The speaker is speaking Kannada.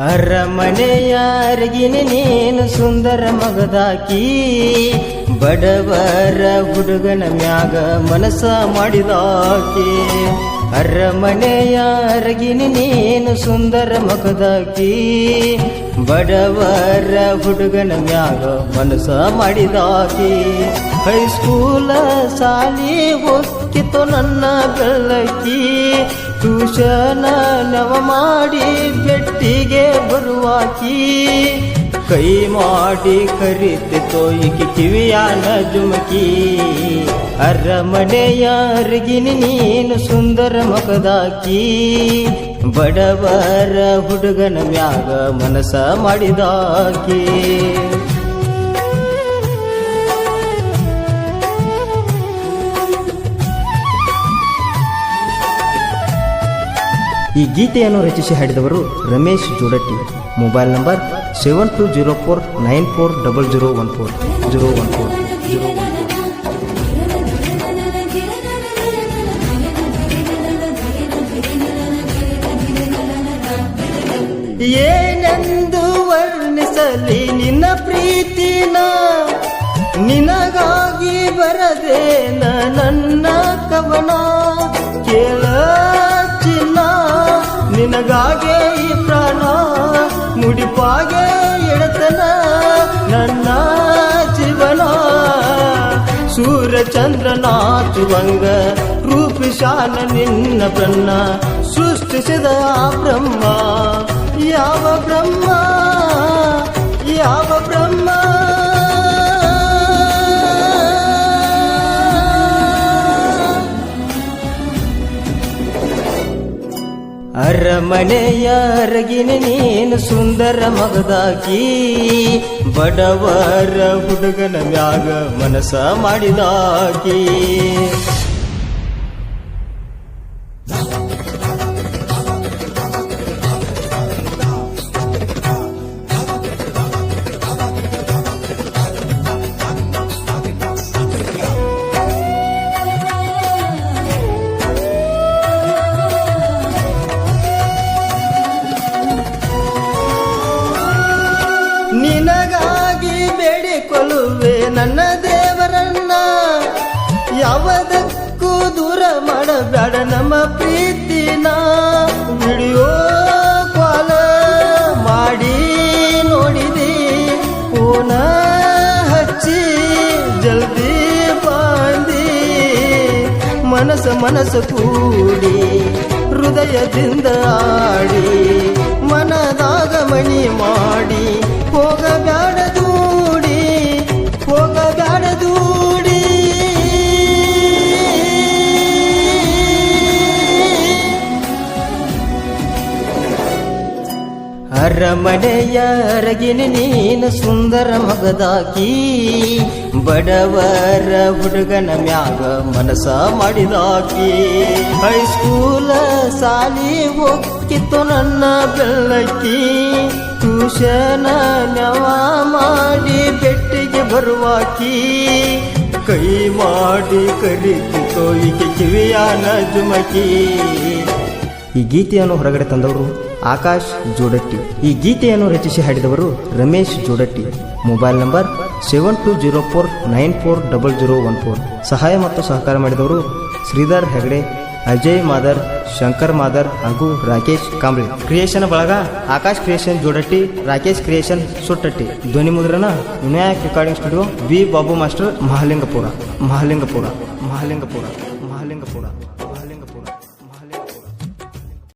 ಅರಮನೆಯ ಅರಗಿನಿ ನೀನು ಸುಂದರ ಮಗದಾಕಿ, ಬಡವರ ಹುಡುಗನ ಮ್ಯಾಗ ಮನಸ ಮಾಡಿದಾಕಿ. ಅರಮನೆಯ ಅರಗಿನಿ ನೀನು ಸುಂದರ ಮಗದಾಕಿ, ಬಡವರ ಹುಡುಗನ ಮ್ಯಾಗ ಮನಸ ಮಾಡಿದಾಕಿ. ಹೈಸ್ಕೂಲ ಸಾಲಿ ಹೋಗಿತ್ತು ನನ್ನ ಬೆಳಕಿ, ಟ್ಯೂಷನ ನವ ಮಾಡಿ ಬೆಟ್ಟಿಗೆ ಬರುವಾಕಿ. ಕೈ ಮಾಡಿ ಕರೀತಿತ್ತೋ ಈಕೆ ಕಿವಿಯಾನ ಜುಮಕಿ. ಅರಮನೆಯ ಅರಗಿನಿ ನೀನು ಸುಂದರ ಮಗದಾಕಿ, ಬಡವರ ಹುಡುಗನ ಮ್ಯಾಗ ಮನಸ ಮಾಡಿದಾಕಿ. ಈ ಗೀತೆಯನ್ನು ರಚಿಸಿ ಹಾಡಿದವರು ರಮೇಶ್ ಜೋಡಟ್ಟಿ. Mobile number 7204940014. ಏನೆಂದು ವರ್ಣಿಸಲಿ ನಿನ್ನ ಪ್ರೀತಿನ, ನಿನಗಾಗಿ ಬರದೇನ ನನ್ನ ಕವನ. ಕೇಳ ಚಿನ್ನ ನಿನಗಾಗೆ ಈ ಪ್ರಾಣ, ಮುಡಿಪಾಗೆ ಎಡತನ ನನ್ನ ಜೀವನ. ಸೂರ್ಯಚಂದ್ರ ನಾಚುವಂಗ ರೂಪಿಶಾನ ನಿನ್ನ ಬ್ರಹ್ಮ, ಸೃಷ್ಟಿಸಿದ ಬ್ರಹ್ಮ ಯಾವ ಬ್ರಹ್ಮ ಯಾವ ಬ್ರಹ್ಮ. ಅರಮನೆಯ ಅರಗಿನಿ ನೀನು ಸುಂದರ ಮಗದಾಕಿ, ಬಡವರ ಹುಡುಗನ ಮ್ಯಾಗ ಮನಸ ಮಾಡಿದಾಕಿ. ನಿನಗಾಗಿ ಬೇಡಿಕೊಳ್ಳುವೆ ನನ್ನ ದೇವರನ್ನ, ಯಾವುದಕ್ಕೂ ದೂರ ಮಾಡಬೇಡ ನಮ್ಮ ಪ್ರೀತಿನ. ವಿಡಿಯೋ ಕಾಲ ಮಾಡಿ ನೋಡಿದಿ, ಫೋನ ಹಚ್ಚಿ ಜಲ್ದಿ ಬಂದಿ. ಮನಸ್ಸು ಕೂಡಿ ಹೃದಯದಿಂದ ಆಡಿ, ಮನದಾಗ ಮಣಿ ಮಾಡಿ ಹೋಗಬೇಡ ದೂಡಿ, ಹೋಗಬೇಡ ದೂಡಿ. ಅರಮನೆಯ ಅರಗಿನಿ ನೀನು ಸುಂದರ ಮಗದಾಕಿ, ಬಡವರ ಹುಡುಗನ ಮ್ಯಾಗ ಮನಸ ಮಾಡಿದಾಕಿ. ಹೈಸ್ಕೂಲ ಸಾಲಿ ಹೋಗಿತ್ತು ನನ್ನ ಬೆಳಕಿ, ಟ್ಯೂಷನ ನವ ಮಾಡಿ ಬೆಟ್ಟಿಗೆ ಬರುವಾಕಿ. ಕೈ ಮಾಡಿ ಕರೀತಿತ್ತೋ ಈಕೆ ಕಿವಿಯಾನ ಜುಮಕಿ. ಈ ಗೀತೆಯನ್ನು ಹೊರಗಡೆ ತಂದವರು ಆಕಾಶ್ ಜೋಡಟ್ಟಿ. ಈ ಗೀತೆಯನ್ನು ರಚಿಸಿ ಹಾಡಿದವರು ರಮೇಶ್ ಜೋಡಟ್ಟಿ. Mobile number 7204940014. ಸಹಾಯ ಮತ್ತು ಸಹಕಾರ ಮಾಡಿದವರು ಶ್ರೀಧರ್ ಹೆಗಡೆ, ಅಜಯ್ ಮಾದರ್, ಶಂಕರ್ ಮಾದರ್ ಹಾಗೂ ರಾಕೇಶ್ ಕಾಂಬ್ಳೆ. ಕ್ರಿಯೇಷನ್ ಬಳಗ ಆಕಾಶ್ ಕ್ರಿಯೇಷನ್ ಜೋಡಟ್ಟಿ, ರಾಕೇಶ್ ಕ್ರಿಯೇಷನ್ ಸುಟ್ಟಟ್ಟಿ. ಧ್ವನಿ ಮುದ್ರಣ Vinayak recording studio, B Babu master, Mahalingapura.